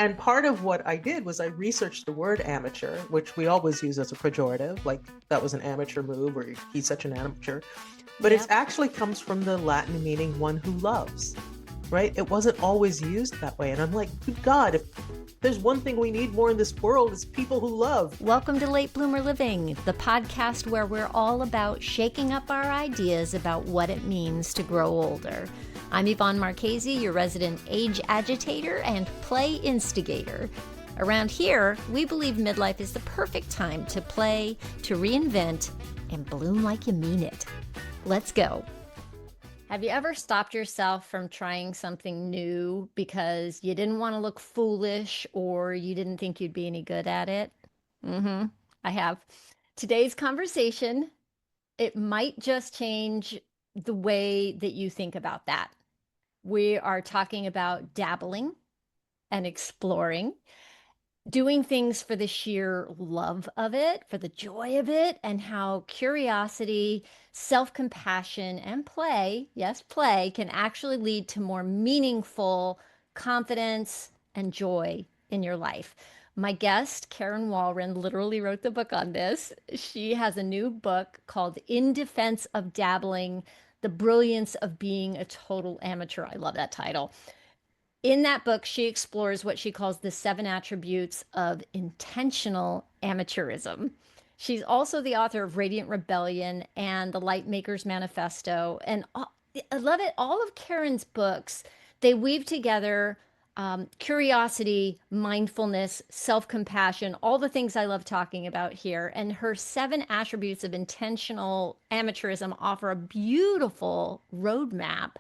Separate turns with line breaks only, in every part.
And part of what I did was I researched the word amateur, which we always use as a pejorative, like that was an amateur move or he's such an amateur. But it
Yep.
actually comes from the Latin meaning one who loves, right? It wasn't always used that way. And I'm like, good God, if there's one thing we need more in this world, it's people who love.
Welcome to Late Bloomer Living, the podcast where we're all about shaking up our ideas about what it means to grow older. I'm Yvonne Marchese, your resident age agitator and play instigator. Around here, we believe midlife is the perfect time to play, to reinvent, and bloom like you mean it. Let's go. Have you ever stopped yourself from trying something new because you didn't want to look foolish or you didn't think you'd be any good at it? I have. Today's conversation, it might just change the way that you think about that. We are talking about dabbling and exploring, doing things for the sheer love of it, for the joy of it, and how curiosity, self-compassion, and play, yes, play, can actually lead to more meaningful confidence and joy in your life. My guest, Karen Walrond, literally wrote the book on this. She has a new book called In Defense of Dabbling, The Brilliance of Being a Total Amateur. I love that title. In that book, she explores what she calls the 7 attributes of intentional amateurism. She's also the author of Radiant Rebellion and the Lightmaker's Manifesto. And I love it. All of Karen's books, they weave together curiosity, mindfulness, self-compassion, all the things I love talking about here. And her 7 attributes of intentional amateurism offer a beautiful roadmap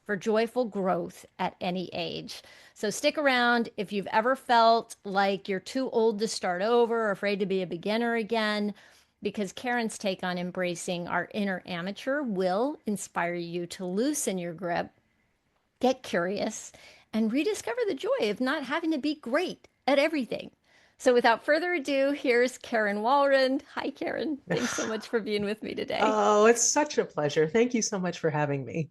for joyful growth at any age. So stick around if you've ever felt like you're too old to start over or afraid to be a beginner again, because Karen's take on embracing our inner amateur will inspire you to loosen your grip, get curious, and rediscover the joy of not having to be great at everything. So without further ado, here's Karen Walrond. Hi, Karen. Thanks so much for being with me today.
Oh, it's such a pleasure. Thank you so much for having me.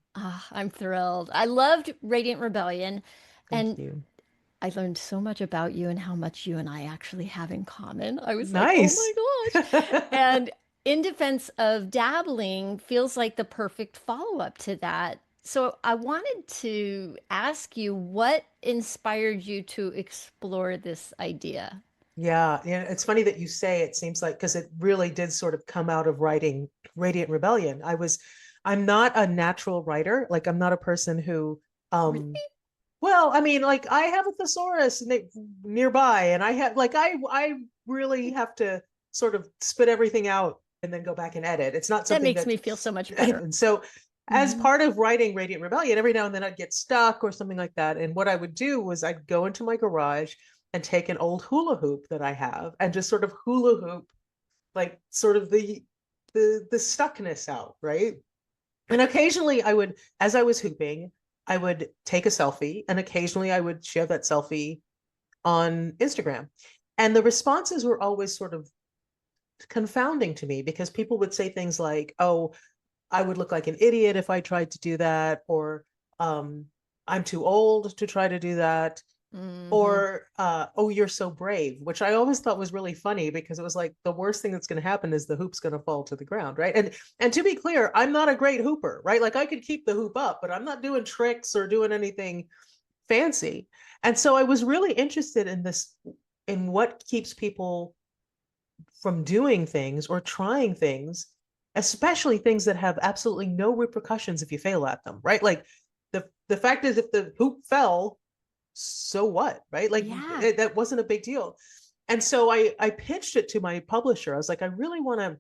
I'm thrilled. I loved Radiant Rebellion,
Thank
and
you.
I learned so much about you and how much you and I actually have in common. I was like, oh
Nice.
my gosh. And In Defense of Dabbling feels like the perfect follow-up to that. So I wanted to ask you what inspired you to explore this idea?
Yeah, it's funny that you say it seems like because it really did sort of come out of writing Radiant Rebellion. I'm not a natural writer. Like I'm not a person who,
Really?
well, I mean, like I have a thesaurus nearby, and I really have to sort of spit everything out and then go back and edit. It's not
That
something
makes
that,
me feel so much better.
and so as
Mhm.
part of writing Radiant Rebellion, every now and then I'd get stuck or something like that. And what I would do was I'd go into my garage and take an old hula hoop that I have and just sort of hula hoop, like sort of the stuckness out, right? And occasionally I would, as I was hooping, I would take a selfie, and occasionally I would share that selfie on Instagram. And the responses were always sort of confounding to me because people would say things like, oh, I would look like an idiot if I tried to do that, or um, I'm too old to try to do that,
Hmm.
or oh, you're so brave, which I always thought was really funny because it was like the worst thing that's going to happen is the hoop's going to fall to the ground, right? And to be clear, I'm not a great hooper, right? Like I could keep the hoop up, but I'm not doing tricks or doing anything fancy. And so I was really interested in this, in what keeps people from doing things or trying things, especially things that have absolutely no repercussions if you fail at them, right? Like the fact is, if the hoop fell, so what, right? Like
Yeah.
that wasn't a big deal. And so I pitched it to my publisher. I was like, I really want to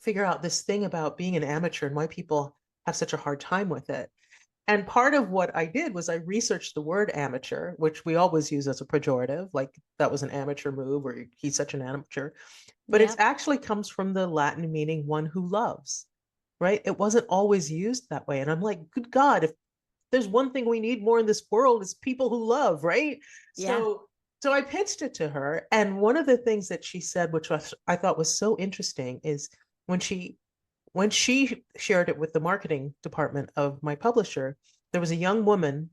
figure out this thing about being an amateur and why people have such a hard time with it. And part of what I did was I researched the word amateur, which we always use as a pejorative, like that was an amateur move or he's such an amateur. But it
Yep.
actually comes from the Latin meaning one who loves, right? It wasn't always used that way. And I'm like, good God, if there's one thing we need more in this world, it's people who love, right?
Yeah.
So I pitched it to her. And one of the things that she said, which I thought was so interesting, is when she shared it with the marketing department of my publisher, there was a young woman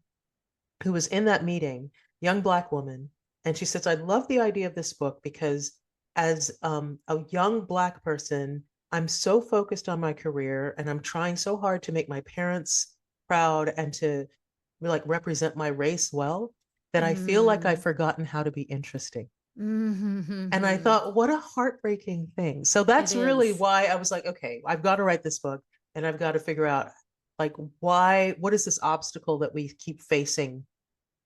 who was in that meeting, young Black woman, And she says, I love the idea of this book because as a young Black person, I'm so focused on my career and I'm trying so hard to make my parents proud and to like represent my race well that I feel like I've
Mm.
forgotten how to be interesting. And I
Mm-hmm.
thought, what a heartbreaking thing. So
It
that's really
is.
why I was like, okay, I've got to write this book and I've got to figure out like why, what is this obstacle that we keep facing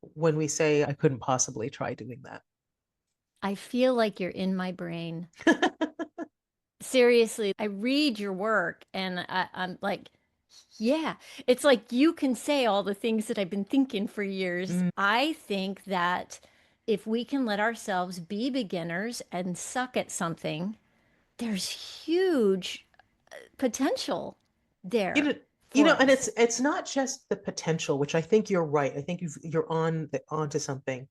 when we say I couldn't possibly try doing that?
I feel like you're in my brain. Seriously, I read your work and I'm like, yeah, it's like you can say all the things that I've been thinking for years.
Mm.
I think that if we can let ourselves be beginners and suck at something, there's huge potential
You
there
know,
for
and
us.
it's not just the potential, which I think you're right. I think you're onto something.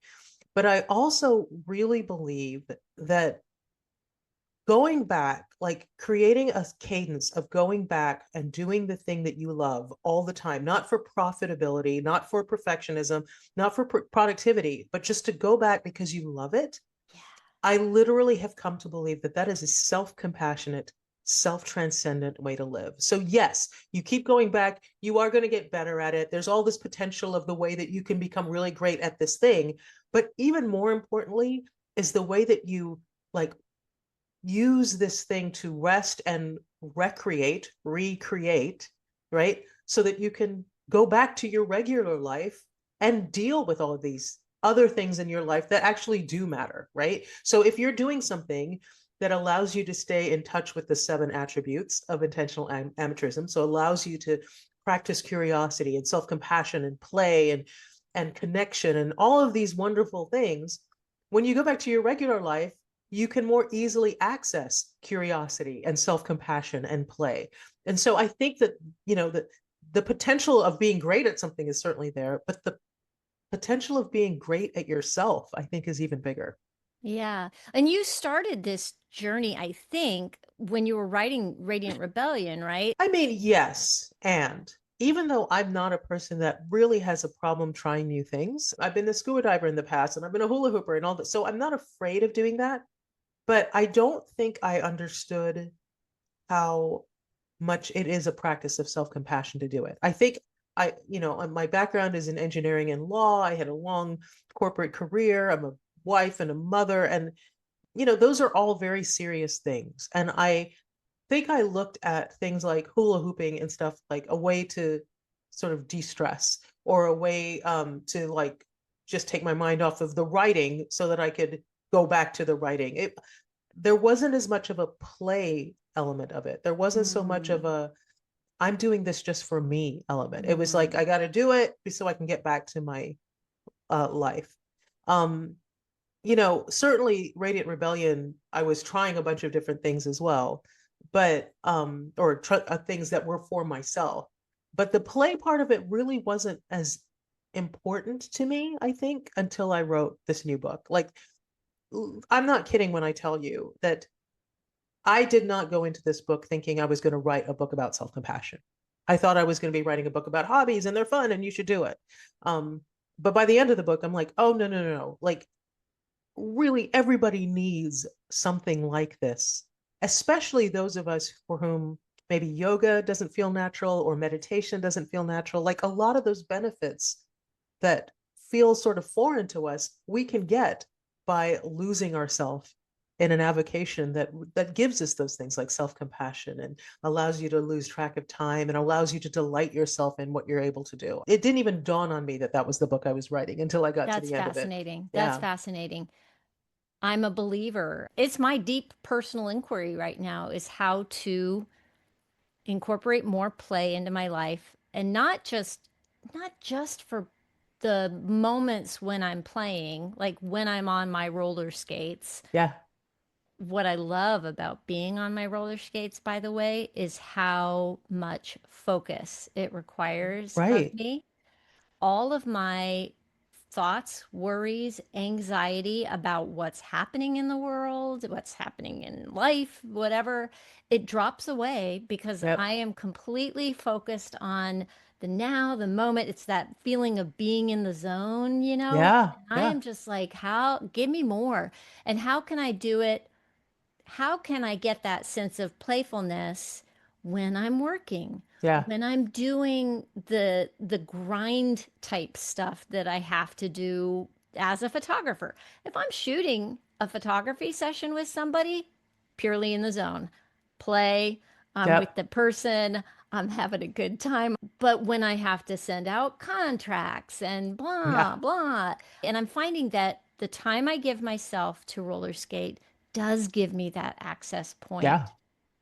But I also really believe that going back, like creating a cadence of going back and doing the thing that you love all the time, not for profitability, not for perfectionism, not for productivity, but just to go back because you love it.
Yeah.
I literally have come to believe that that is a self-compassionate, self-transcendent way to live. So yes, you keep going back, you are going to get better at it. There's all this potential of the way that you can become really great at this thing, but even more importantly is the way that you like use this thing to rest and recreate, right? So that you can go back to your regular life and deal with all of these other things in your life that actually do matter, right? So if you're doing something that allows you to stay in touch with the 7 attributes of intentional amateurism, so allows you to practice curiosity and self-compassion and play and connection and all of these wonderful things, when you go back to your regular life, you can more easily access curiosity and self-compassion and play. And so I think that, the potential of being great at something is certainly there, but the potential of being great at yourself, I think, is even bigger.
Yeah. And you started this journey, I think, when you were writing Radiant Rebellion, right?
I mean, yes. And even though I'm not a person that really has a problem trying new things, I've been a scuba diver in the past and I've been a hula hooper and all that. So I'm not afraid of doing that. But I don't think I understood how much it is a practice of self-compassion to do it. I think my background is in engineering and law. I had a long corporate career. I'm a wife and a mother. And, those are all very serious things. And I think I looked at things like hula hooping and stuff like a way to sort of de-stress or a way to like just take my mind off of the writing so that I could go back to the writing. There wasn't as much of a play element of it. There wasn't so much of
Mm,
a I'm doing this just for me element. It was like
mm,
I got to do it so I can get back to my life. Um, certainly Radiant Rebellion, I was trying a bunch of different things as well, but things that were for myself. But the play part of it really wasn't as important to me, I think, until I wrote this new book. Like I'm not kidding when I tell you that I did not go into this book thinking I was going to write a book about self compassion. I thought I was going to be writing a book about hobbies and they're fun and you should do it. Um, but by the end of the book, I'm like, oh, no, no, no, no. Like, really, everybody needs something like this, especially those of us for whom maybe yoga doesn't feel natural or meditation doesn't feel natural. Like, a lot of those benefits that feel sort of foreign to us, we can get by losing ourselves in an avocation that gives us those things like self-compassion and allows you to lose track of time and allows you to delight yourself in what you're able to do. It didn't even dawn on me that that was the book I was writing until I got to
that's
the end of it.
fascinating. That's
Yeah.
fascinating. I'm a believer. It's my deep personal inquiry right now is how to incorporate more play into my life and not just for the moments when I'm playing, like when I'm on my roller skates.
Yeah.
What I love about being on my roller skates, by the way, is how much focus it requires of
Right.
me. All of my thoughts, worries, anxiety about what's happening in the world, what's happening in life, whatever, it drops away because
Yep.
I am completely focused on the now, the moment. It's that feeling of being in the zone, you know?
Yeah.
And I
Yeah.
am just like, how, give me more. And how can I do it? How can I get that sense of playfulness when I'm working?
Yeah.
When I'm doing the grind type stuff that I have to do as a photographer. If I'm shooting a photography session with somebody, purely in the zone, play, I'm with
Yep.
the person, I'm having a good time. But when I have to send out contracts and
Yeah.
blah, blah, and I'm finding that the time I give myself to roller skate does give me that access
Yeah.
point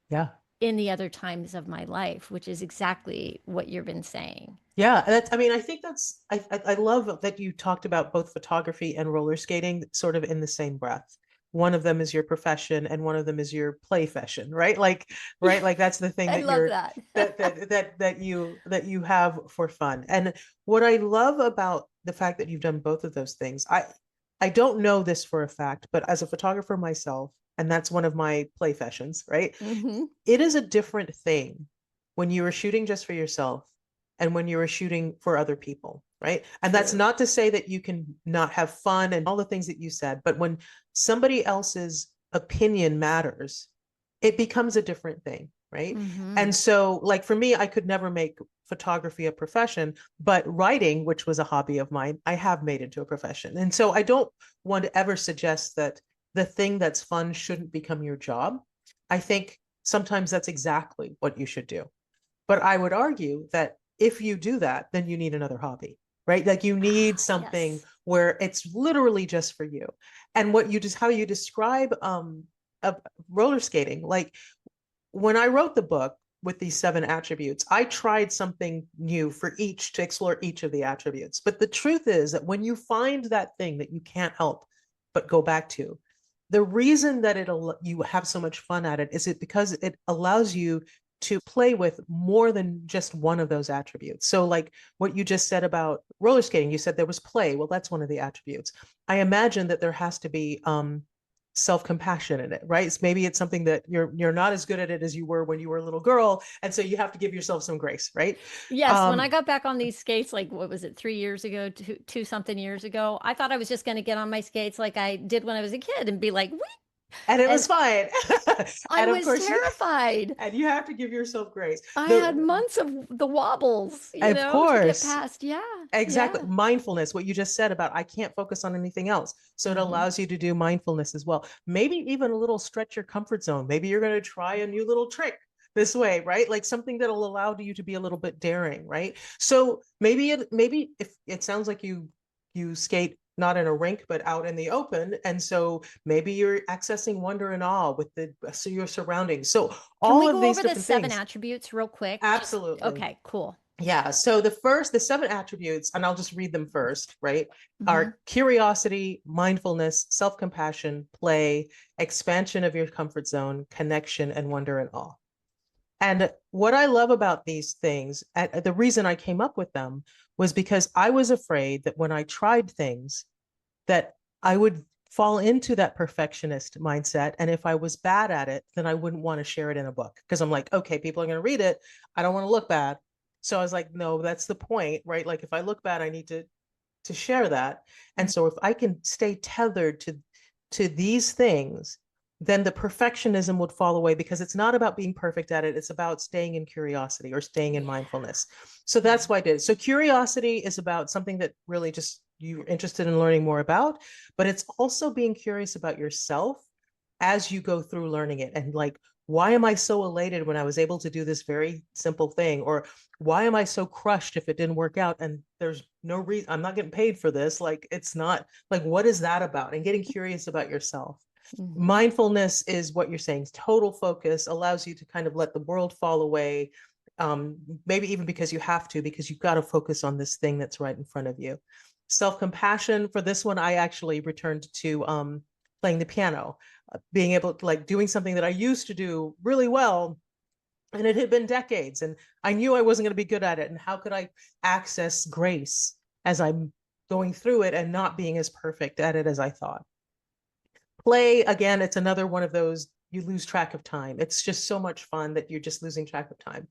Yeah.
in the other times of my life, which is exactly what you've been saying.
Yeah, that's, I mean, I think that's, I love that you talked about both photography and roller skating sort of in the same breath. One of them is your profession and one of them is your play fashion, right? Like, right? Like that's the thing
I
that
love
you're,
that.
that you have for fun. And what I love about the fact that you've done both of those things, I don't know this for a fact, but as a photographer myself, and that's one of my play fashions, right?
Hmm.
It is a different thing when you are shooting just for yourself and when you are shooting for other people, right? And that's
True.
not to say that you can not have fun and all the things that you said, but when somebody else's opinion matters, it becomes a different thing, right?
Hmm.
And so, like for me, I could never make photography a profession, but writing, which was a hobby of mine, I have made into a profession. And so I don't want to ever suggest that the thing that's fun shouldn't become your job. I think sometimes that's exactly what you should do. But I would argue that if you do that, then you need another hobby, right? Like you need
Ah,
something
yes.
where it's literally just for you. And what you just, how you describe roller skating, like when I wrote the book with these 7 attributes, I tried something new for each to explore each of the attributes. But the truth is that when you find that thing that you can't help but go back to, the reason that you have so much fun at it is it because it allows you to play with more than just one of those attributes. So like what you just said about roller skating, you said there was play. Well, that's one of the attributes. I imagine that there has to be self-compassion in it, right? Maybe it's something that you're not as good at it as you were when you were a little girl, and so you have to give yourself some grace, right?
Yes, when I
um
got back on these skates, like what was it, 3 years ago, two something years ago, I thought I was just going to get on my skates like I did when I was a kid and be like, whee!
and it
And
was fine.
I
And of
was
course
terrified.
you have to give yourself grace.
I had
The
months of the wobbles,
Of
to get
course.
past. Yeah,
Exactly.
yeah.
Mindfulness, what you just said about I can't focus on anything else. So it
Hmm.
allows you to do mindfulness as well. Maybe even a little stretch your comfort zone. Maybe you're going to try a new little trick this way, right? Like something that'll allow you to be a little bit daring, right? So maybe if it sounds like you skate not in a rink but out in the open, and so maybe you're accessing wonder and awe with your surroundings. So
Can
all
we
of
go
these
over the
different
seven
things.
attributes real quick? Just
Absolutely.
okay, cool.
Yeah. So the 7 attributes, and I'll just read them first, right?
Hmm.
Are curiosity, mindfulness, self-compassion, play, expansion of your comfort zone, connection, and wonder and awe. And what I love about these things, the reason I came up with them was because I was afraid that when I tried things, that I would fall into that perfectionist mindset. And if I was bad at it, then I wouldn't want to share it in a book because I'm like, okay, people are going to read it. I don't want to look bad. So I was like, no, that's the point, right? Like if I look bad, I need to share that. And so if I can stay tethered to these things, then the perfectionism would fall away because it's not about being perfect at it. It's about staying in curiosity or staying in
Yeah.
mindfulness. So
Yeah.
that's why I did. So curiosity is about something that really just you're interested in learning more about, but it's also being curious about yourself as you go through learning it. And like, why am I so elated when I was able to do this very simple thing? Or why am I so crushed if it didn't work out? And there's no reason, I'm not getting paid for this. Like, it's not like, what is that about? And getting curious about yourself.
Hmm.
Mindfulness is what you're saying. Total focus allows you to kind of let the world fall away. Maybe even because you have to, because you've got to focus on this thing that's right in front of you. Self-compassion, for this one, I actually returned to playing the piano, being able to like doing something that I used to do really well. And it had been decades, and I knew I wasn't going to be good at it. And how could I access grace as I'm going through it and not being as perfect at it as I thought? Play, again, it's another one of those you lose track of time. It's just so much fun that you're just losing track of time.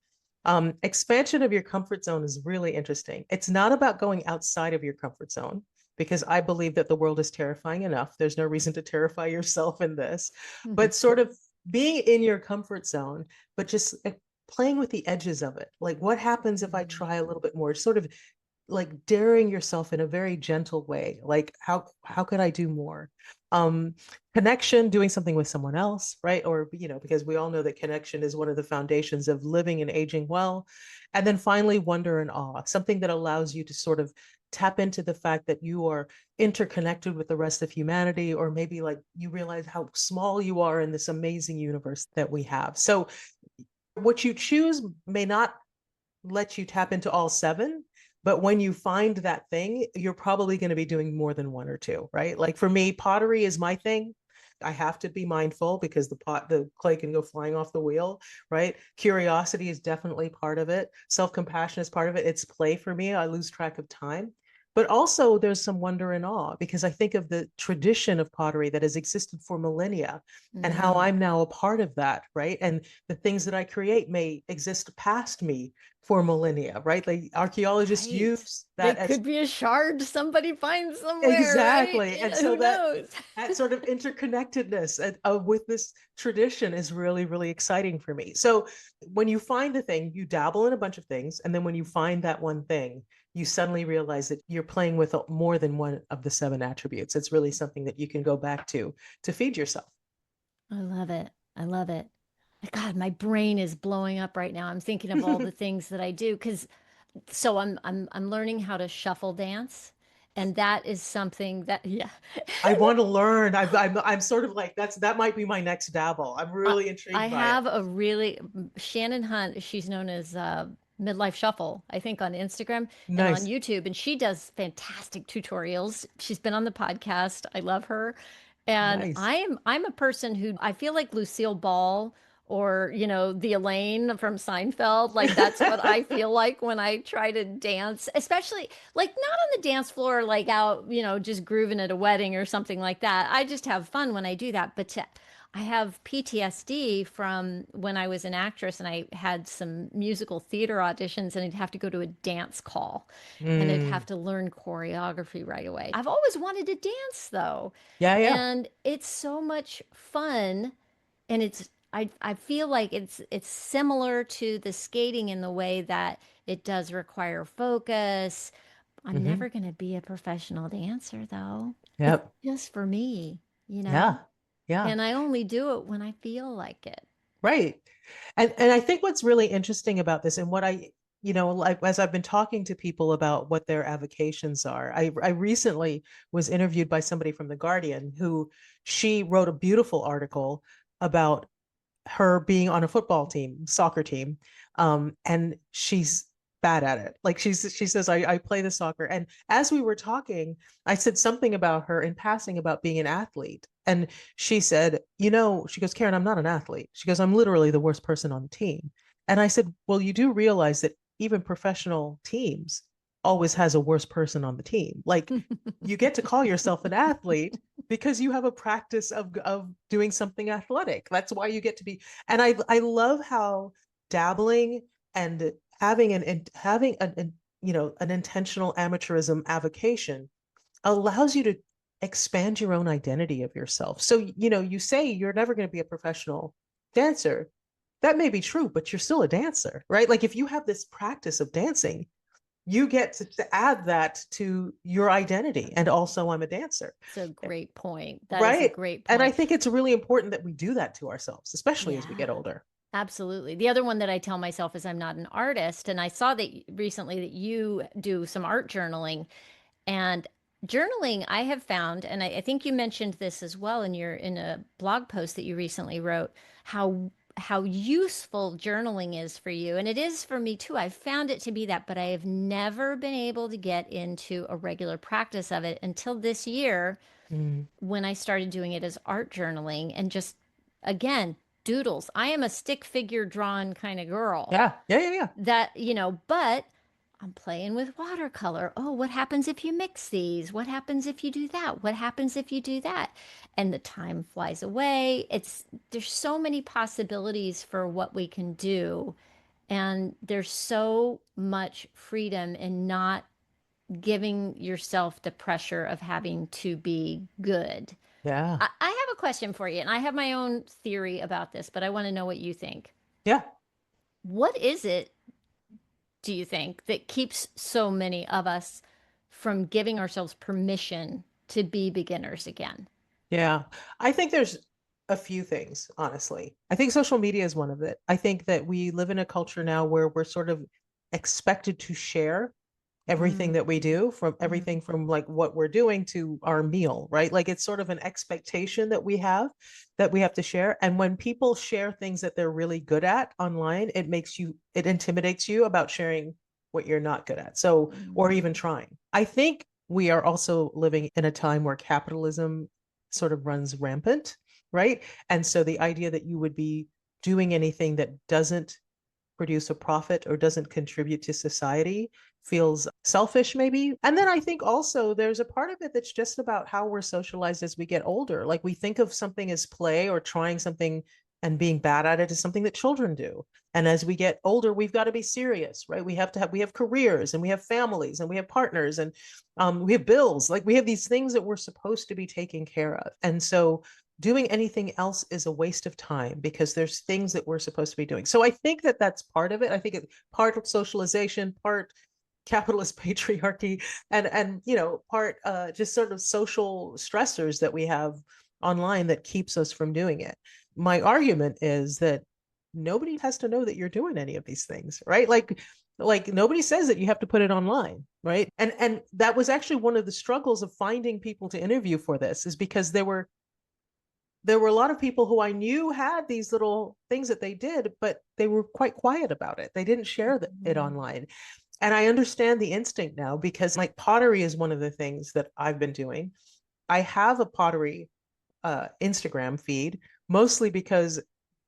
Expansion of your comfort zone is really interesting. It's not about going outside of your comfort zone because I believe that the world is terrifying enough. There's no reason to terrify yourself in this, but sort of being in your comfort zone, but just playing with the edges of it. Like, what happens if I try a little bit more? Sort of like daring yourself in a very gentle way. Like, how could I do more? Um, Connection, doing something with someone else, right? Or, because we all know that connection is one of the foundations of living and aging well. And then finally, wonder and awe, something that allows you to sort of tap into the fact that you are interconnected with the rest of humanity, or maybe like you realize how small you are in this amazing universe that we have. So what you choose may not let you tap into all seven, but when you find that thing, you're probably going to be doing more than one or two, right? Like for me, pottery is my thing. I have to be mindful because the clay can go flying off the wheel, right? Curiosity is definitely part of it. Self-compassion is part of it. It's play for me. I lose track of time. But also there's some wonder and awe because I think of the tradition of pottery that has existed for millennia and how
Mm.
I'm now a part of that, right? And the things that I create may exist past me for millennia, right? Like archaeologists
Right.
use
They
that as
could be a shard somebody finds somewhere, right?
exactly. And so
Who
that
knows?
that sort of interconnectedness with this tradition is really, really exciting for me. So when you find a thing, you dabble in a bunch of things, and then when you find that one thing, you suddenly realize that you're playing with more than one of the seven attributes. It's really something that you can go back to feed yourself.
I love it. I love it. God, my brain is blowing up right now. I'm thinking of all the things that I do because I'm learning how to shuffle dance, and that is something that yeah.
I want to learn. I'm sort of like that might be my next dabble. I'm
I,
really
I
intrigued by it.
have a really Shannon Hunt, she's known as Midlife Shuffle, I think on Instagram and on
Nice,
YouTube, and she does fantastic tutorials. She's been on the podcast. I love her. And
nice.
I'm a person who I feel like Lucille Ball or, the Elaine from Seinfeld. Like that's what I feel like when I try to dance, especially like not on the dance floor, like out, just grooving at a wedding or something like that. I just have fun when I do that. But I have PTSD from when I was an actress and I had some musical theater auditions and I'd have to go to a dance call and I'd have
Mm,
to learn choreography right away. I've always wanted to dance though.
yeah, yeah.
And it's so much fun and I feel like it's similar to the skating in the way that it does require focus. I'm
Hmm.
never going to be a professional dancer though. It's
Yep.
just for me, you know?
Yeah. Yeah.
And I only do it when I feel like it.
Right. And I think what's really interesting about this and what like as I've been talking to people about what their avocations are, I recently was interviewed by somebody from The Guardian who she wrote a beautiful article about her being on a football team, soccer team, and she's bad at it. Like she says, I play the soccer. And as we were talking, I said something about her in passing about being an athlete. And she said, she goes, Karen, I'm not an athlete. She goes, I'm literally the worst person on the team. And I said, well, you do realize that even professional teams always has a worse person on the team. Like you get to call yourself an athlete because you have a practice of doing something athletic. That's why you get to be. And I love how dabbling and having an intentional amateurism avocation allows you to expand your own identity of yourself. So you say you're never going to be a professional dancer. That may be true, but you're still a dancer, right? Like if you have this practice of dancing, you get to add that to your identity. And also, I'm a dancer.
It's a great point. That is a
Right.
great
And I
point.
think it's really important that we do that to ourselves, especially as we
Yeah,
get older.
absolutely. The other one that I tell myself is I'm not an artist. And I saw that recently that you do some art journaling. And journaling, I have found, and I think you mentioned this as well in a blog post that you recently wrote, how useful journaling is for you. And it is for me too. I've found it to be that, but I have never been able to get into a regular practice of it until this year
Mm.
when I started doing it as art journaling and just again, doodles. I am a stick figure drawn kind of girl
Yeah. Yeah. Yeah. Yeah.
that, but I'm playing with watercolor. Oh, what happens if you mix these? What happens if you do that? What happens if you do that? And the time flies away. There's so many possibilities for what we can do. And there's so much freedom in not giving yourself the pressure of having to be good.
Yeah.
I have a question for you, and I have my own theory about this, but I want to know what you think.
Yeah.
What is it, do you think, that keeps so many of us from giving ourselves permission to be beginners again?
Yeah. I think there's a few things, honestly. I think social media is one of it. I think that we live in a culture now where we're sort of expected to share everything
Mm,
that we do, from
mm,
everything from like what we're doing to our meal, right? Like it's sort of an expectation that we have to share. And when people share things that they're really good at online, it intimidates you about sharing what you're not good at. So, or
mm,
even trying. I think we are also living in a time where capitalism sort of runs rampant, right? And so the idea that you would be doing anything that doesn't produce a profit or doesn't contribute to society feels selfish, maybe. And then I think also there's a part of it that's just about how we're socialized as we get older. Like we think of something as play, or trying something and being bad at it is something that children do. And as we get older, we've got to be serious, right? We have careers, and we have families, and we have partners, and we have bills. Like we have these things that we're supposed to be taking care of. And so doing anything else is a waste of time because there's things that we're supposed to be doing. So I think that that's part of it. I think it's part of socialization, part capitalist patriarchy, and part just sort of social stressors that we have online that keeps us from doing it. My argument is that nobody has to know that you're doing any of these things, right? Like nobody says that you have to put it online, right? And that was actually one of the struggles of finding people to interview for this, is because there were a lot of people who I knew had these little things that they did, but they were quite quiet about it. They didn't share it
mm.
online. And I understand the instinct now, because like pottery is one of the things that I've been doing. I have a pottery Instagram feed, mostly because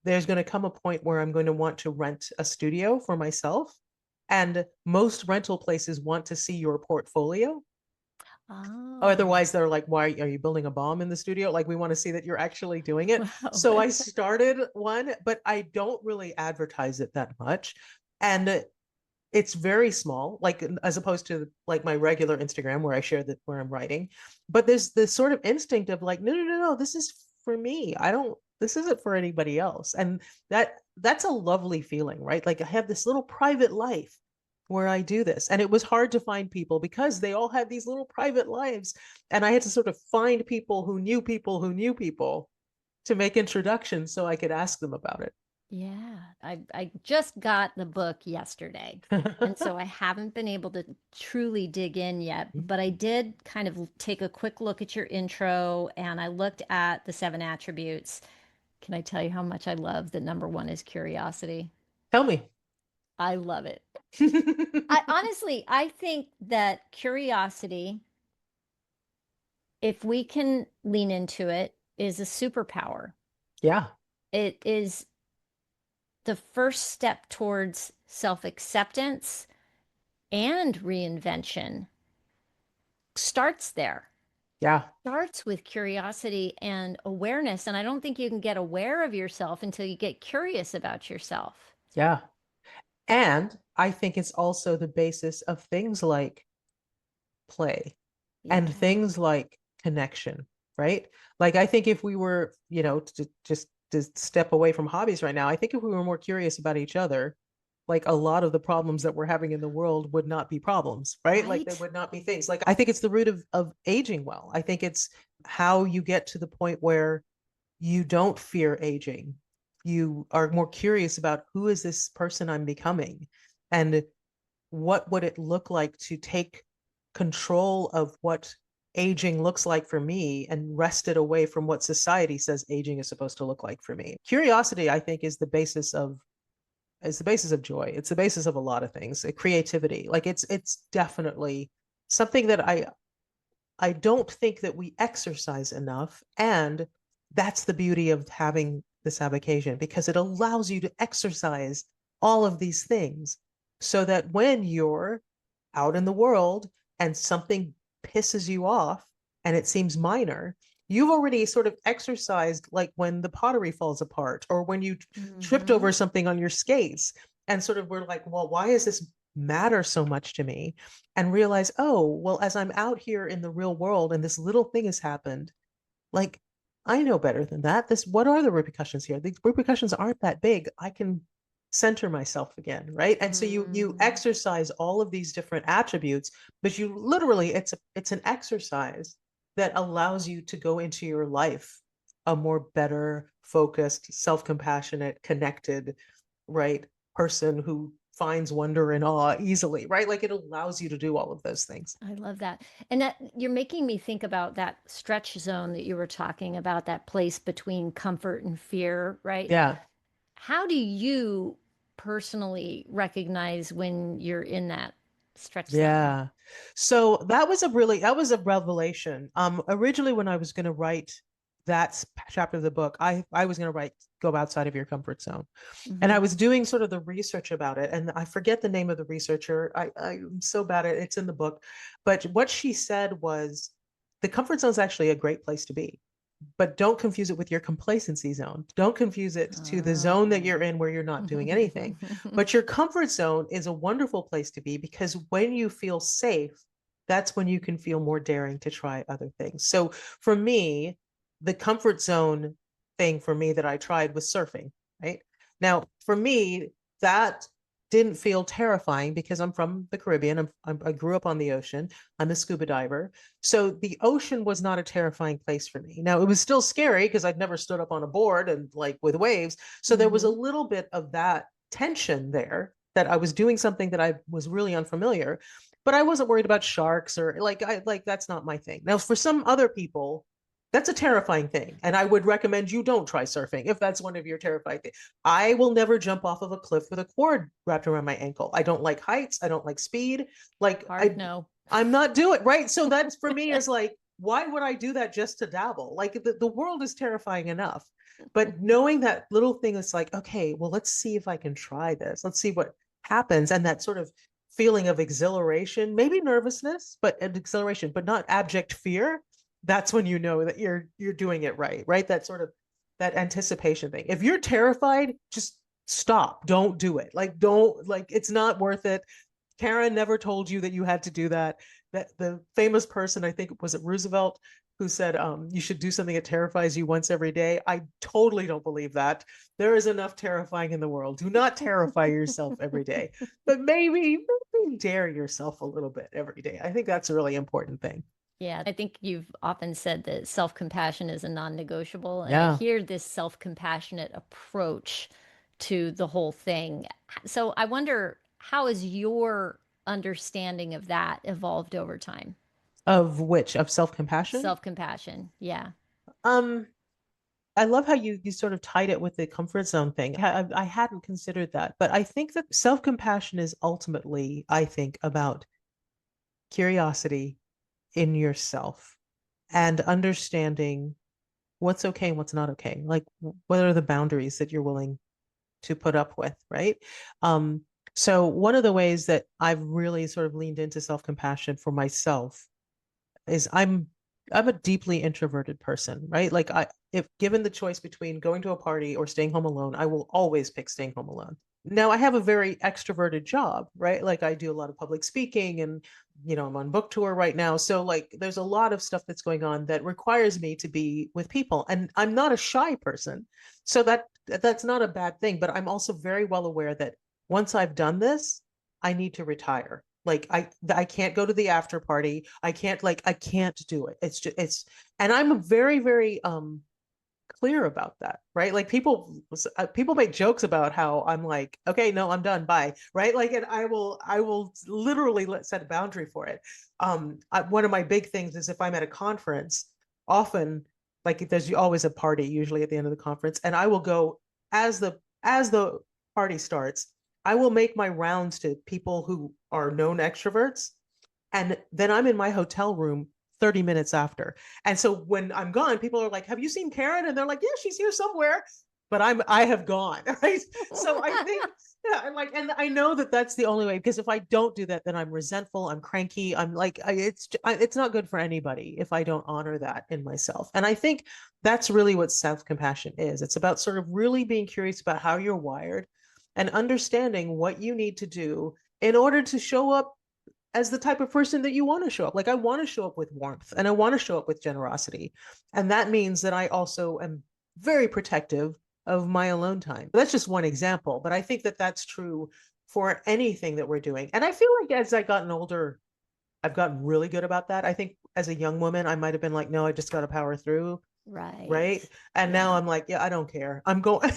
there's going to come a point where I'm going to want to rent a studio for myself. And most rental places want to see your portfolio.
Oh,
Otherwise, they're like, why are you building a bomb in the studio? Like, we want to see that you're actually doing it.
wow.
So I started one, but I don't really advertise it that much. And it's very small, like as opposed to like my regular Instagram where I share that where I'm writing. But there's this sort of instinct of like, no, no, no, no, this is for me. This isn't for anybody else. And that's a lovely feeling, right? Like I have this little private life where I do this. And it was hard to find people because they all had these little private lives. And I had to sort of find people who knew people who knew people to make introductions so I could ask them about
Yeah, I just got the book yesterday. And
it.
so I haven't been able to truly dig in yet, but I did kind of take a quick look at your intro and I looked at the seven attributes. Can I tell you how much I love that number one is curiosity?
Tell me.
I love it. I honestly, I think that curiosity, if we can lean into it, is a superpower.
Yeah,
It is the first step towards self-acceptance and reinvention starts there.
yeah,
Starts with curiosity and awareness. And I don't think you can get aware of yourself until you get curious about yourself.
yeah. And I think it's also the basis of things like play and
Yeah.
things like connection, right? Like I think if we were, just to step away from hobbies right now, I think if we were more curious about each other, like a lot of the problems that we're having in the world would not be problems, right? Like there
Right?
would not be things. Like I think it's the root of aging well. I think it's how you get to the point where you don't fear aging. You are more curious about who is this person I'm becoming, and what would it look like to take control of what aging looks like for me and wrest it away from what society says aging is supposed to look like for me. Curiosity, I think, is the basis of joy. It's the basis of a lot of things. Creativity, like it's definitely something that I don't think that we exercise enough. And that's the beauty of having this avocation, because it allows you to exercise all of these things so that when you're out in the world and something pisses you off and it seems minor, you've already sort of exercised, like when the pottery falls apart or when you tripped
Mm-hmm.
over something on your skates. and sort of we're like, well, why does this matter so much to me? And realize, oh, well, as I'm out here in the real world and this little thing has happened, like, I know better than that. What are the repercussions here? The repercussions aren't that big. I can center myself again, right? And so you exercise all of these different attributes, but you literally, it's an exercise that allows you to go into your life a more better, focused, self-compassionate, connected, right, person who finds wonder and awe easily, right? Like it allows you to do all of those things.
I love that. And that you're making me think about that stretch zone that you were talking about, that place between comfort and fear, right?
Yeah.
How do you personally recognize when you're in that stretch zone?
Yeah. So that was a revelation. Originally when I was going to write that chapter of the book, I was going to write go outside of your comfort zone. And I
Mm-hmm.
was doing sort of the research about it, and I forget the name of the researcher. I'm so bad at it. It's in the book. But what she said was the comfort zone is actually a great place to be, but don't confuse it with your complacency zone. Don't confuse it to the zone that
Oh.
you're in where you're not doing anything. But your comfort zone is a wonderful place to be because when you feel safe, that's when you can feel more daring to try other things. So for me, the comfort zone thing for me that I tried was surfing, right? Now, for me, that didn't feel terrifying because I'm from the Caribbean. I grew up on the ocean. I'm a scuba diver. So the ocean was not a terrifying place for me. Now, it was still scary because I'd never stood up on a board and like with waves. So there was a
Mm-hmm.
little bit of that tension there that I was doing something that I was really unfamiliar, but I wasn't worried about sharks or like that's not my thing. Now, for some other people, that's a terrifying thing. And I would recommend you don't try surfing if that's one of your terrifying things. I will never jump off of a cliff with a cord wrapped around my ankle. I don't like heights. I don't like speed. Like
Hard no.
I'm not doing right. So that's for me is like, why would I do that just to dabble? Like the world is terrifying enough. But knowing that little thing is like, okay, well, let's see if I can try this. Let's see what happens. And that sort of feeling of exhilaration, maybe nervousness, but an exhilaration, but not abject fear. That's when you know that you're doing it right, right? That sort of that anticipation thing. If you're terrified, just stop. Don't do it. Like don't like it's not worth it. Karen never told you that you had to do that. That the famous person, I think was it Roosevelt, who said you should do something that terrifies you once every day. I totally don't believe that. There is enough terrifying in the world. Do not terrify yourself every day, but maybe dare yourself a little bit every day. I think that's a really important thing.
Yeah, I think you've often said that self compassion is a non negotiable. And I
Yeah.
hear this self compassionate approach to the whole thing. So I wonder, how has your understanding of that evolved over time?
Of which of self-compassion?
Self compassion. Yeah.
Um, I love how you sort of tied it with the comfort zone thing. I hadn't considered that, but I think that self-compassion is ultimately, I think, about curiosity in yourself and understanding what's okay and what's not okay. Like, what are the boundaries that you're willing to put up with, right? Um, so one of the ways that I've really sort of leaned into self-compassion for myself is I'm a deeply introverted person, right? Like if given the choice between going to a party or staying home alone, I will always pick staying home alone. Now I have a very extroverted job, right? Like I do a lot of public speaking and I'm on book tour right now. So like there's a lot of stuff that's going on that requires me to be with people. And I'm not a shy person. So that's not a bad thing, but I'm also very well aware that once I've done this, I need to retire. Like I can't go to the after party. I can't do it. It's just and I'm very very clear about that, right? Like people make jokes about how I'm like, okay, no, I'm done, bye, right? Like, and I will literally set a boundary for it. One of my big things is if I'm at a conference, often like there's always a party usually at the end of the conference, and I will go as the party starts. I will make my rounds to people who are known extroverts, and then I'm in my hotel room 30 minutes after. And so when I'm gone, people are like, have you seen Karen? And they're like, yeah, she's here somewhere. But I have gone, right? So I think, yeah, and I know that that's the only way, because if I don't do that, then I'm resentful, I'm cranky, I'm like, it's not good for anybody if I don't honor that in myself. And I think that's really what self-compassion is. It's about sort of really being curious about how you're wired, and understanding what you need to do in order to show up as the type of person that you want to show up. Like I want to show up with warmth and I want to show up with generosity. And that means that I also am very protective of my alone time. That's just one example, but I think that that's true for anything that we're doing. And I feel like as I've gotten older, I've gotten really good about that. I think as a young woman, I might have been like, no, I just got to power through.
Right.
Right. And now I'm like, yeah, I don't care. I'm going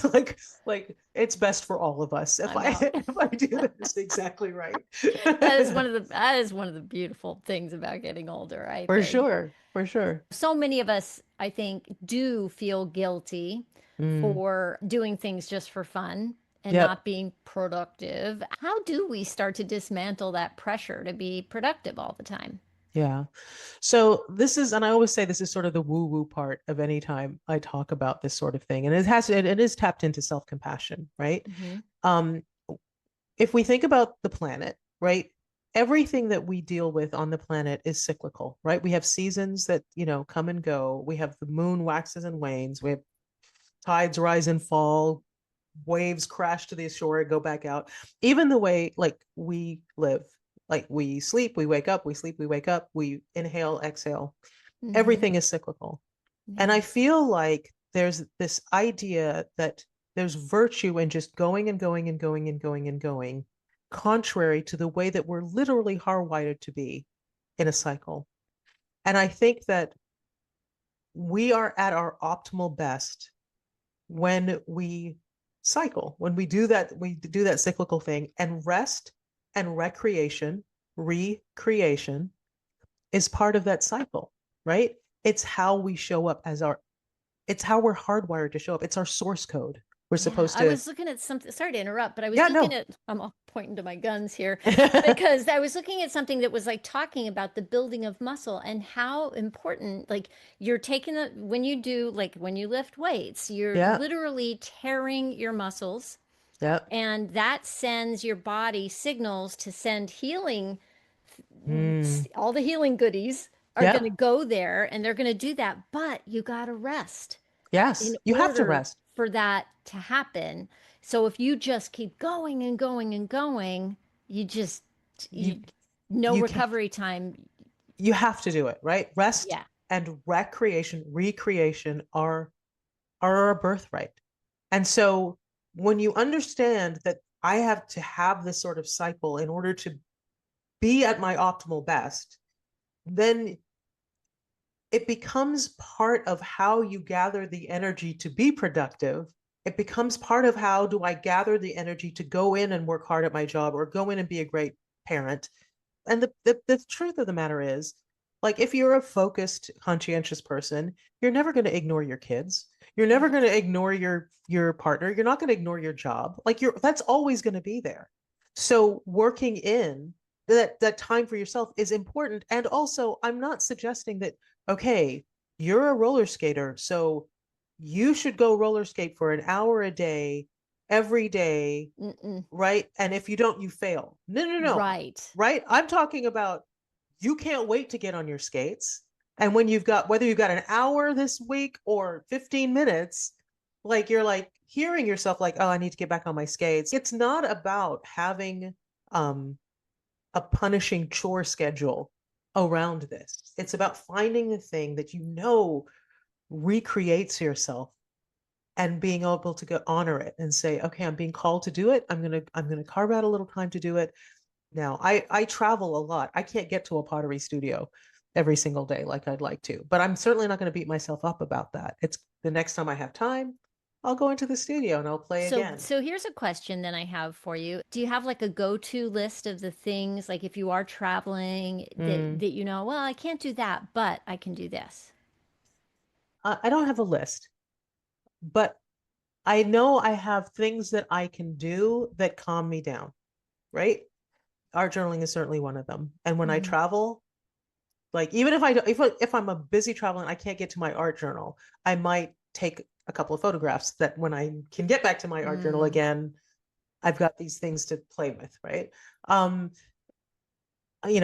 like it's best for all of us if
I'm out.
if I do this exactly right.
That is one of the beautiful things about getting older, I
For
think.
sure. For sure.
So many of us, I think, do feel guilty
Mm,
for doing things just for fun and
yep.
not being productive. How do we start to dismantle that pressure to be productive all the time?
Yeah. So this is, and I always say this is sort of the woo-woo part of any time I talk about this sort of thing. And it is tapped into self-compassion, right?
Hmm.
Um, if we think about the planet, right? Everything that we deal with on the planet is cyclical, right? We have seasons that, come and go. We have the moon waxes and wanes. We have tides rise and fall, waves crash to the shore, go back out. Even the way like we live, like we sleep, we wake up, we sleep, we wake up, we inhale, exhale.
Hmm.
Everything is cyclical. And
Yeah.
I feel like there's this idea that there's virtue in just going and going and going and going and going, contrary to the way that we're literally hardwired to be in a cycle. And I think that we are at our optimal best when we cycle, when we do that cyclical thing, and rest and recreation is part of that cycle, right? It's how we show up it's how we're hardwired to show up. It's our source code. We're
Yeah,
supposed
I
to,
was looking at something. Sorry to interrupt, but I was
yeah,
looking
no.
at, I'm all pointing to my guns here because I was looking at something that was like talking about the building of muscle and how important, like, you're taking the, when you do, like, when you lift weights, you're
Yeah,
literally tearing your muscles,
yeah.
and that sends your body signals to send healing.
Mm,
All the healing goodies are going to
yeah.
go there and they're going to do that, but you got to rest in
Yes, you have to
order
rest.
for that to happen. So if you just keep going and going and going, you just
You
you no
you can
recovery time.
you have to do it, right? Rest
Yeah.
and recreation are our birthright. And so when you understand that I have to have this sort of cycle in order to be at my optimal best, then it becomes part of how you gather the energy to be productive. It becomes part of how do I gather the energy to go in and work hard at my job or go in and be a great parent. And the truth of the matter is, like, if you're a focused, conscientious person, you're never going to ignore your kids. You're never going
Right.
to ignore your partner. You're not going to ignore your job. Like that's always going to be there. So working in that time for yourself is important. And also, I'm not suggesting that, okay, you're a roller skater, so you should go roller skate for an hour a day every day,
Mm-mm.
right? And if you don't, you fail. No, no, no.
Right.
Right? I'm talking about you can't wait to get on your skates. And when you've got, whether you've got an hour this week or 15 minutes, like you're like hearing yourself like, oh, I need to get back on my skates. It's not about having um, a punishing chore schedule around this. It's about finding the thing that recreates yourself and being able to go honor it and say, okay, I'm being called to do it. I'm gonna carve out a little time to do it. Now, I travel a lot. I can't get to a pottery studio every single day like I'd like to, but I'm certainly not going to beat myself up about that. It's the next time I have time, I'll go into the studio and I'll play
So,
again.
so here's a question that I have for you. Do you have like a go-to list of the things, like if you are traveling,
Mm.
that you know, well, I can't do that, but I can do this?
I don't have a list, but I know I have things that I can do that calm me down, right? Art journaling is certainly one of them. And when I
Hmm.
travel, like even if I'm a busy traveler and I can't get to my art journal, I might take a couple of photographs that when I can get back to my art journal
Mm.
again, I've got these things to play with, right?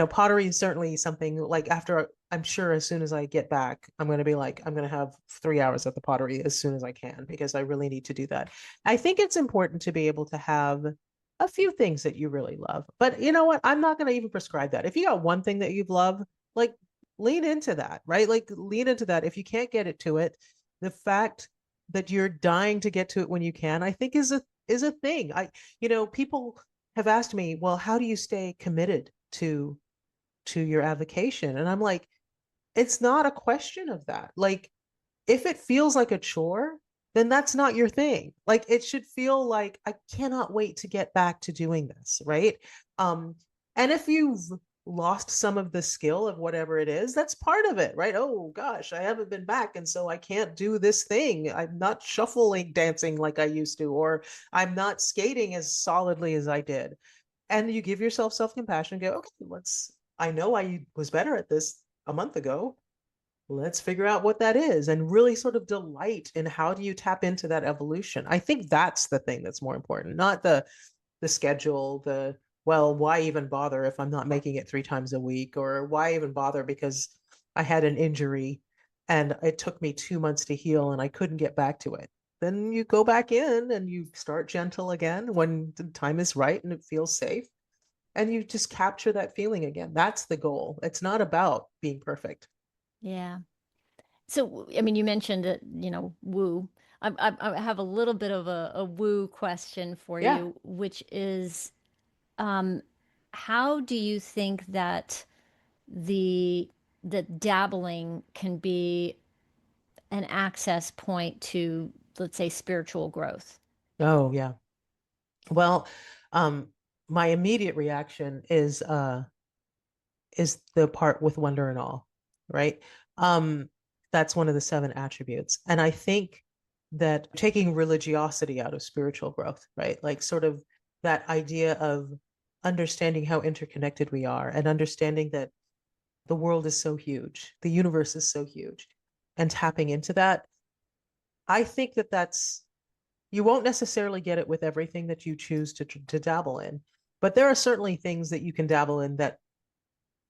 Pottery is certainly something like after I'm sure as soon as I get back, I'm going to be like, I'm going to have 3 hours at the pottery as soon as I can because I really need to do that. I think it's important to be able to have a few things that you really love. But you know what? I'm not going to even prescribe that. If you got one thing that you love, like lean into that, right? Like lean into that. If you can't get it to it, the fact that you're dying to get to it when you can, I think is a thing. People have asked me, well, how do you stay committed to your avocation? And I'm like, it's not a question of that. Like, if it feels like a chore, then that's not your thing. Like, it should feel like I cannot wait to get back to doing this, right? Um, and if you've lost some of the skill of whatever it is, that's part of it, right? Oh gosh, I haven't been back, and so I can't do this thing. I'm not shuffling dancing like I used to, or I'm not skating as solidly as I did. And you give yourself self-compassion, go, okay, I know I was better at this a month ago. Let's figure out what that is and really sort of delight in how do you tap into that evolution. I think that's the thing that's more important, not the schedule, well, why even bother if I'm not making it 3 times a week, or why even bother because I had an injury and it took me 2 months to heal and I couldn't get back to it. Then you go back in and you start gentle again when the time is right and it feels safe, and you just capture that feeling again. That's the goal. It's not about being perfect.
Yeah. So, I mean, you mentioned that, woo. I have a little bit of a woo question for
Yeah.
you, which is, um, how do you think that the that dabbling can be an access point to, let's say, spiritual growth?
Oh, yeah. Well, um, my immediate reaction is the part with wonder and awe, right? Um, that's one of the seven attributes. And I think that taking religiosity out of spiritual growth, right? Like sort of that idea of understanding how interconnected we are and understanding that the world is so huge, the universe is so huge, and tapping into that. I think that you won't necessarily get it with everything that you choose to dabble in, but there are certainly things that you can dabble in that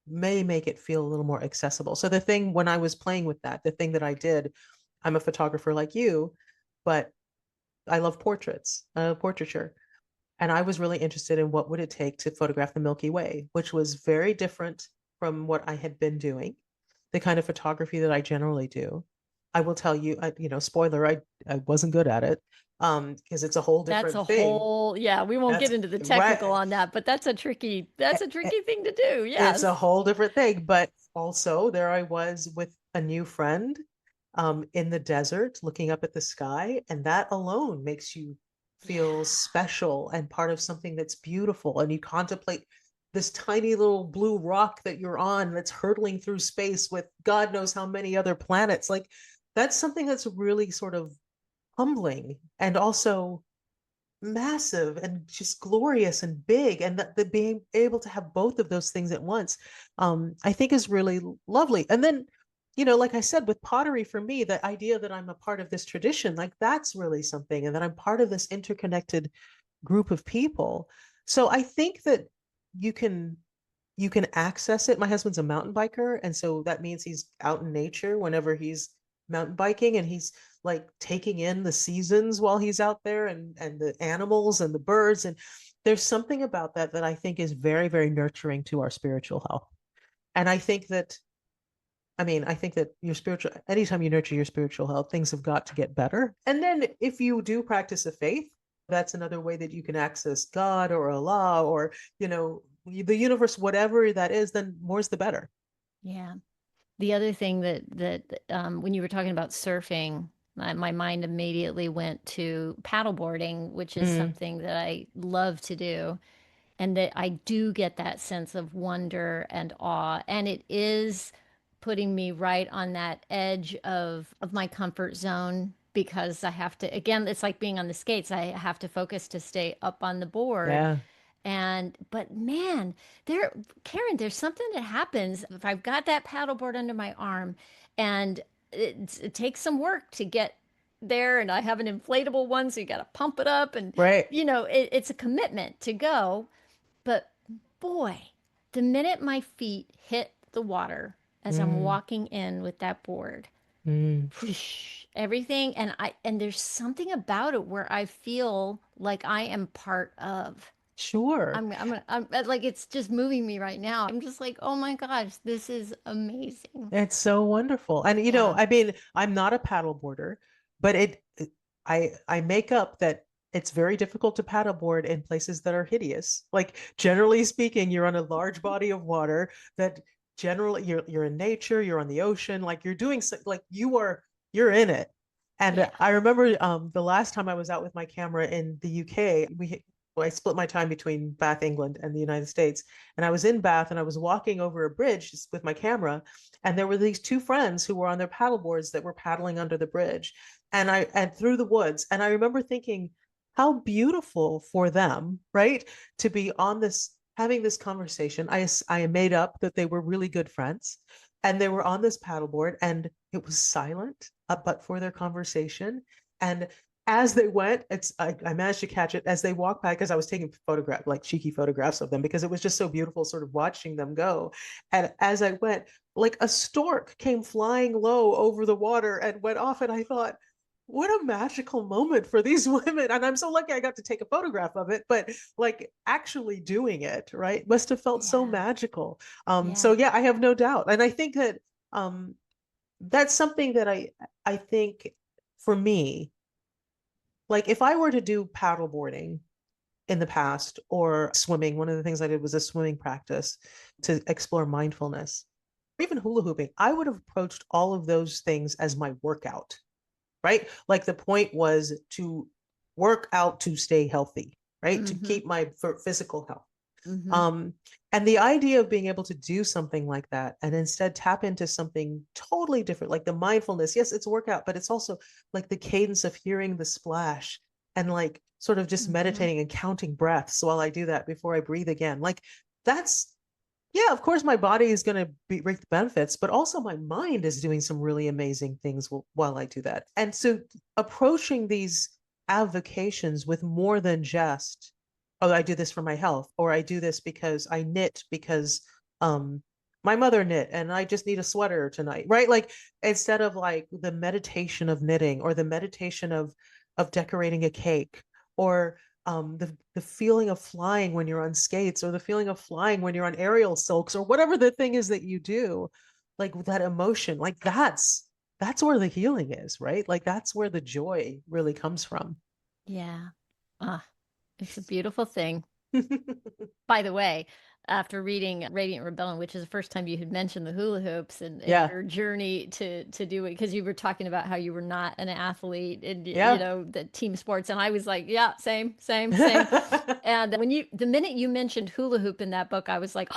may make it feel a little more accessible. So the thing when I was playing with that, the thing that I did, I'm a photographer like you, but I love portraits, portraiture. And I was really interested in what would it take to photograph the Milky Way, which was very different from what I had been doing, the kind of photography that I generally do. I will tell you, spoiler, I wasn't good at it, because it's a whole
That's
different
a
thing.
whole, yeah, we won't get
That's
into the technical
right.
on that, but that's a tricky thing to do.
It's a
Yes.
whole different thing. But also, there I was with a new friend, in the desert looking up at the sky. And that alone makes you feel
Yeah.
special and part of something that's beautiful. And you contemplate this tiny little blue rock that you're on that's hurtling through space with God knows how many other planets. Like, that's something that's really sort of humbling and also massive and just glorious and big, and that the being able to have both of those things at once, I think is really lovely. And then, like I said, with pottery, for me, the idea that I'm a part of this tradition, like that's really something, and that I'm part of this interconnected group of people. So I think that you can you can access it. My husband's a mountain biker, and so that means he's out in nature whenever he's mountain biking, and he's like taking in the seasons while he's out there, and the animals and the birds. And there's something about that that I think is very, very nurturing to our spiritual health. And I think that your spiritual, anytime you nurture your spiritual health, things have got to get better. And then if you do practice a faith, that's another way that you can access God or Allah or, the universe, whatever that is, then more's the better.
Yeah. The other thing that when you were talking about surfing, my mind immediately went to paddleboarding, which is
Mm,
something that I love to do, and that I do get that sense of wonder and awe, and it is putting me right on that edge of my comfort zone because I have to, again, it's like being on the skates. I have to focus to stay up on the board.
yeah,
But man, there, Karen, there's something that happens if I've got that paddleboard under my arm, and it takes some work to get there, and I have an inflatable one, so you got to pump it up, and
right.
it's a commitment to go. But boy, the minute my feet hit the water as I'm
Mm,
walking in with that board.
mm.
Whoosh, everything, and there's something about it where I feel like I am part of.
Sure.
I'm like it's just moving me right now. I'm just like, oh my gosh, this is amazing.
It's so wonderful. And
Yeah,
I mean, I'm not a paddleboarder, but I make up that it's very difficult to paddleboard in places that are hideous. Like generally speaking, you're on a large body of water that generally you're in nature, you're on the ocean, like you're doing like you're in it. And
yeah,
I remember the last time I was out with my camera in the UK, I split my time between Bath, England, and the United States. And I was in Bath and I was walking over a bridge just with my camera, and there were these two friends who were on their paddle boards that were paddling under the bridge and through the woods. And I remember thinking, how beautiful for them, right? To be on this, having this conversation. I made up that they were really good friends and they were on this paddleboard and it was silent, but for their conversation. And as they went, I managed to catch it as they walked by because I was taking like cheeky photographs of them because it was just so beautiful, sort of watching them go. And as I went, like a stork came flying low over the water and went off, and I thought, what a magical moment for these women. And I'm so lucky I got to take a photograph of it, but like actually doing it, right, must have felt so
yeah,
magical. So
yeah.
yeah, I have no doubt. And I think that that's something that I think for me, like if I were to do paddleboarding in the past or swimming, one of the things I did was a swimming practice to explore mindfulness, or even hula hooping, I would have approached all of those things as my workout, right? Like the point was to work out to stay healthy, right? To
Mm-hmm.
keep my physical health.
Mm-hmm.
Um, and the idea of being able to do something like that and instead tap into something totally different, like the mindfulness, yes, it's workout, but it's also like the cadence of hearing the splash and like sort of just
Mm-hmm.
meditating and counting breaths while I do that before I breathe again. Like that's, yeah, of course, my body is going to reap the benefits, but also my mind is doing some really amazing things while I do that. And so approaching these avocations with more than just, oh, I do this for my health, or I do this because I knit because um my mother knit and I just need a sweater tonight, right? Like instead of like the meditation of knitting or the meditation of decorating a cake or the feeling of flying when you're on skates or the feeling of flying when you're on aerial silks or whatever the thing is that you do, like that emotion, like that's where the healing is, right? Like that's where the joy really comes from.
Yeah. Ah, it's a beautiful thing. By the way, after reading Radiant Rebellion, which is the first time you had mentioned the hula hoops and
Yeah,
your journey to do it, because you were talking about how you were not an athlete and you
yeah.
know the team sports, and I was like, yeah, same, same, same. And the minute you mentioned hula hoop in that book, I was like,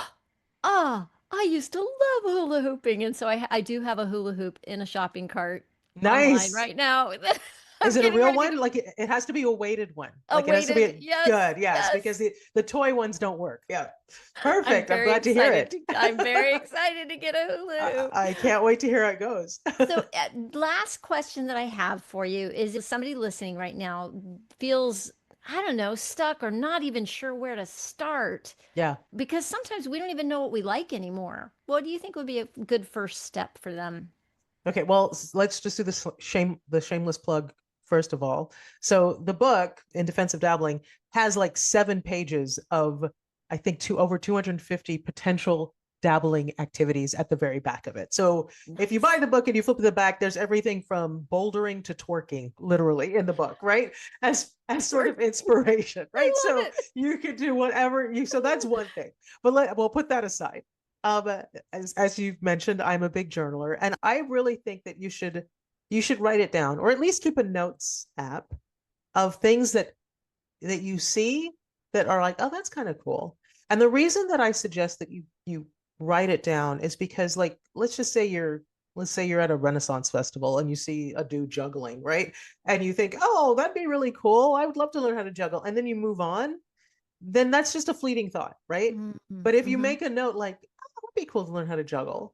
ah, I used to love hula hooping, and so I do have a hula hoop in a shopping cart online
Nice.
right now.
Is
I'm
it a
getting
real
ready to
one? Like it has to be a weighted one.
a
Like it has to
weighted,
be
yes,
good, yes, because
yes.
the toy ones don't work. Yeah.
I'm
Perfect. I'm
very
glad to hear
excited
it.
to I'm very excited to get a hula hoop.
I can't wait to hear how it goes.
So, last question that I have for you is if somebody listening right now feels, I don't know, stuck or not even sure where to start,
Yeah.
because sometimes we don't even know what we like anymore. What do you think would be a good first step for them?
Okay, well, let's just do the shameless plug first of all. So the book in Defense of Dabbling has like 7 pages of I think over 250 potential dabbling activities at the very back of it. So if you buy
Nice.
the book and you flip to the back, there's everything from bouldering to twerking, literally in the book, right? As sort of inspiration, right?
I love
So
it.
you could do whatever you. So that's one thing. But we'll put that aside. Um, as you've mentioned, I'm a big journaler, and I really think that you should write it down, or at least keep a notes app of things that you see that are like, oh, that's kind of cool. And the reason that I suggest that you write it down is because, like, let's say you're at a Renaissance festival and you see a dude juggling, right? And you think, oh, that'd be really cool. I would love to learn how to juggle, and then you move on. Then that's just a fleeting thought, right? But if you
Mm-hmm.
make a note like, oh, it would be cool to learn how to juggle,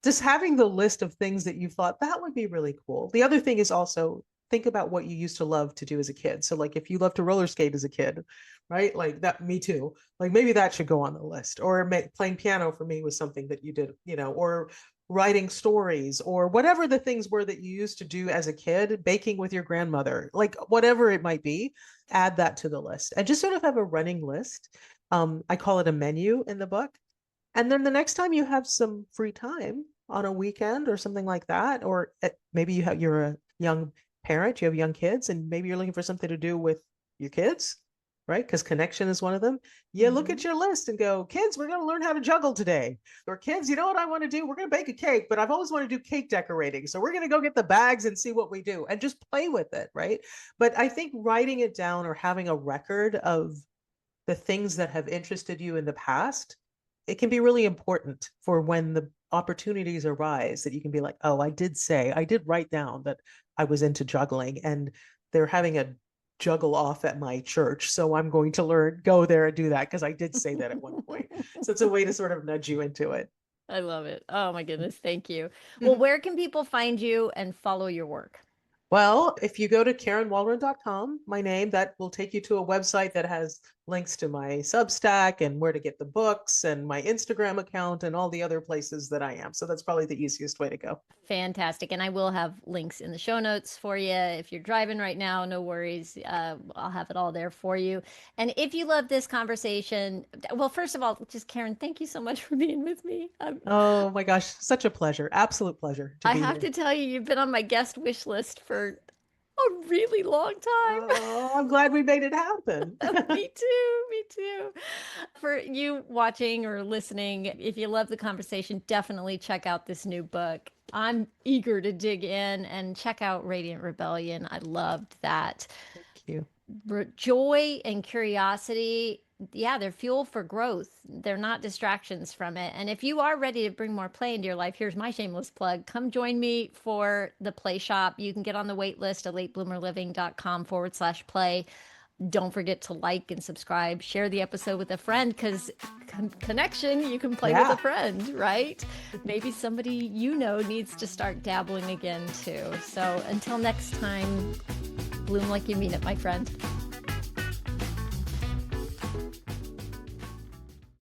just having the list of things that you thought that would be really cool. The other thing is also think about what you used to love to do as a kid. So like if you love to roller skate as a kid, right? Like that, me too. Like maybe that should go on the list. Or playing piano for me was something that you did, or writing stories, or whatever the things were that you used to do as a kid, baking with your grandmother, like whatever it might be, add that to the list and just sort of have a running list. I call it a menu in the book. And then the next time you have some free time on a weekend or something like that, or maybe you're a young parent, you have young kids, and maybe you're looking for something to do with your kids, right? Because connection is one of them. Yeah, look at your list and go, kids, we're going to learn how to juggle today. Or kids, you know what I want to do? We're going to bake a cake, but I've always wanted to do cake decorating. So we're going to go get the bags and see what we do and just play with it, right? But I think writing it down or having a record of the things that have interested you in the past, it can be really important for when the opportunities arise, that you can be like, oh, I did write down that I was into juggling, and they're having a juggle off at my church. So I'm going to go there and do that because I did say that at one point. So it's a way to sort of nudge you into it.
I love it. Oh my goodness. Thank you. Well, where can people find you and follow your work?
Well, if you go to KarenWalrond.com, my name, that will take you to a website that has links to my Substack and where to get the books and my Instagram account and all the other places that I am. So that's probably the easiest way to go.
Fantastic. And I will have links in the show notes for you. If you're driving right now, no worries. I'll have it all there for you. And if you love this conversation, well, first of all, just Karen, thank you so much for being with me.
Oh my gosh, such a pleasure. Absolute pleasure to
I
be
have
here.
to tell you, you've been on my guest wish list for a really long time.
Oh, I'm glad we made it happen.
Me too. Me too. For you watching or listening, if you love the conversation, definitely check out this new book. I'm eager to dig in and check out Radiant Rebellion. I loved that.
Thank you.
Joy and curiosity, yeah, they're fuel for growth. They're not distractions from it. And if you are ready to bring more play into your life, here's my shameless plug. Come join me for the play shop. You can get on the wait list at latebloomerliving.com/play. Don't forget to like and subscribe. Share the episode with a friend, because connection, you can play with a friend, right? Maybe somebody you know needs to start dabbling again too. So until next time, bloom like you mean it, my friend.